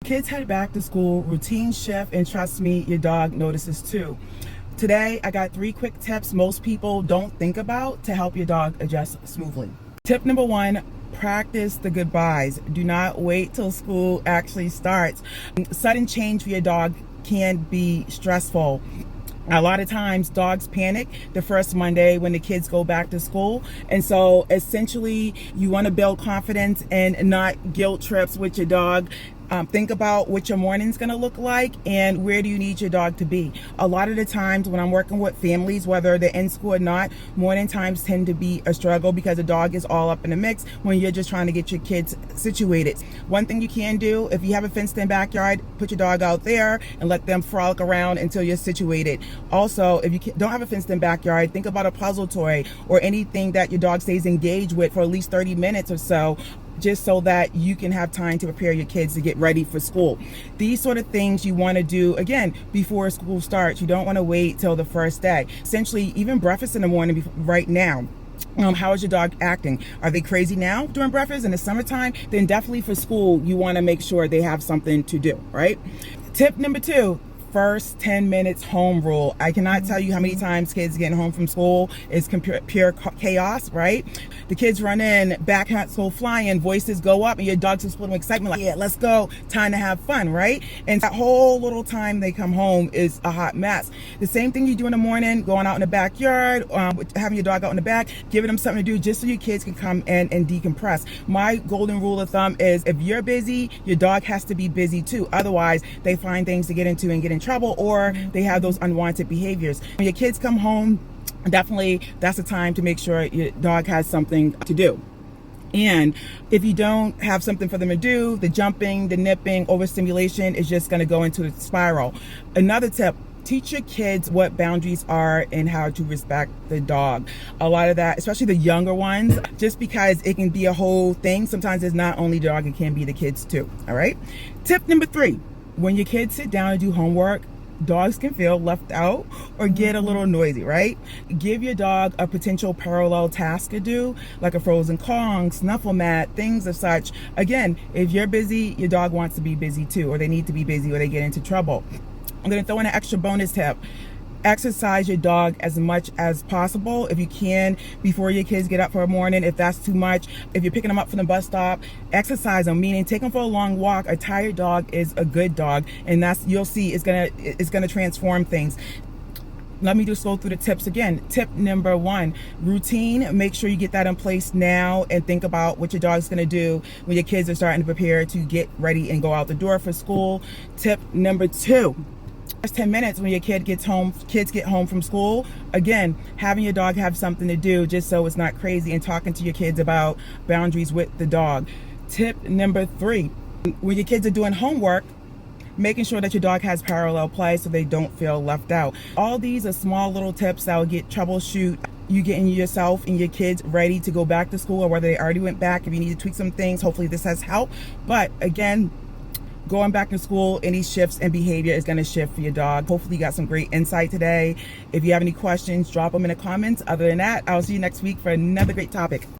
Kids head back to school, routine shift, and trust me, your dog notices too. Today, I got 3 quick tips most people don't think about to help your dog adjust smoothly. Tip number 1, practice the goodbyes. Do not wait till school actually starts. Sudden change for your dog can be stressful. A lot of times dogs panic the first Monday when the kids go back to school. And so essentially you want to build confidence and not guilt trips with your dog. Think about what your morning's going to look like and where do you need your dog to be. A lot of the times when I'm working with families, whether they're in school or not, morning times tend to be a struggle because the dog is all up in the mix when you're just trying to get your kids situated. One thing you can do, if you have a fenced-in backyard, put your dog out there and let them frolic around until you're situated. Also, if you don't have a fenced-in backyard, think about a puzzle toy or anything that your dog stays engaged with for at least 30 minutes or so, just so that you can have time to prepare your kids to get ready for school. These sort of things you want to do, again, before school starts. You don't want to wait till the first day. Essentially, even breakfast in the morning right now. How is your dog acting? Are they crazy now during breakfast in the summertime? Then definitely for school, you want to make sure they have something to do, right? Tip number 2, first 10 minutes home rule. I cannot tell you how many times kids getting home from school is pure chaos, right? The kids run in, backhands go flying, voices go up, and your dog's exploding with excitement like, yeah, let's go, time to have fun, right? And that whole little time they come home is a hot mess. The same thing you do in the morning, going out in the backyard, having your dog out in the back, giving them something to do just so your kids can come in and decompress. My golden rule of thumb is if you're busy, your dog has to be busy too. Otherwise, they find things to get into and get in trouble, or they have those unwanted behaviors. When your kids come home, definitely that's the time to make sure your dog has something to do. And if you don't have something for them to do, the jumping, the nipping, overstimulation is just going to go into the spiral. Another tip, teach your kids what boundaries are and how to respect the dog. A lot of that, especially the younger ones, just because it can be a whole thing, sometimes it's not only the dog, it can be the kids too. All right. Tip number 3, when your kids sit down and do homework, dogs can feel left out or get a little noisy, right? Give your dog a potential parallel task to do, like a frozen Kong, snuffle mat, things of such. Again, if you're busy, your dog wants to be busy too, or they need to be busy or they get into trouble. I'm going to throw in an extra bonus tip. Exercise your dog as much as possible if you can before your kids get up for a morning. If that's too much, if you're picking them up from the bus stop, exercise them, meaning take them for a long walk. A tired dog is a good dog, and that's, you'll see, it's gonna transform things. Let me just go through the tips again. Tip number 1, routine. Make sure you get that in place now and think about what your dog's gonna do when your kids are starting to prepare to get ready and go out the door for school. Tip number 2, first 10 minutes when your kids get home from school, again, having your dog have something to do just so it's not crazy, and talking to your kids about boundaries with the dog. Tip number 3, when your kids are doing homework, making sure that your dog has parallel play so they don't feel left out. All these are small little tips that will get troubleshoot you getting yourself and your kids ready to go back to school, or whether they already went back. If you need to tweak some things, hopefully this has helped. But again, going back to school, any shifts in behavior is going to shift for your dog. Hopefully you got some great insight today. If you have any questions, drop them in the comments. Other than that, I'll see you next week for another great topic.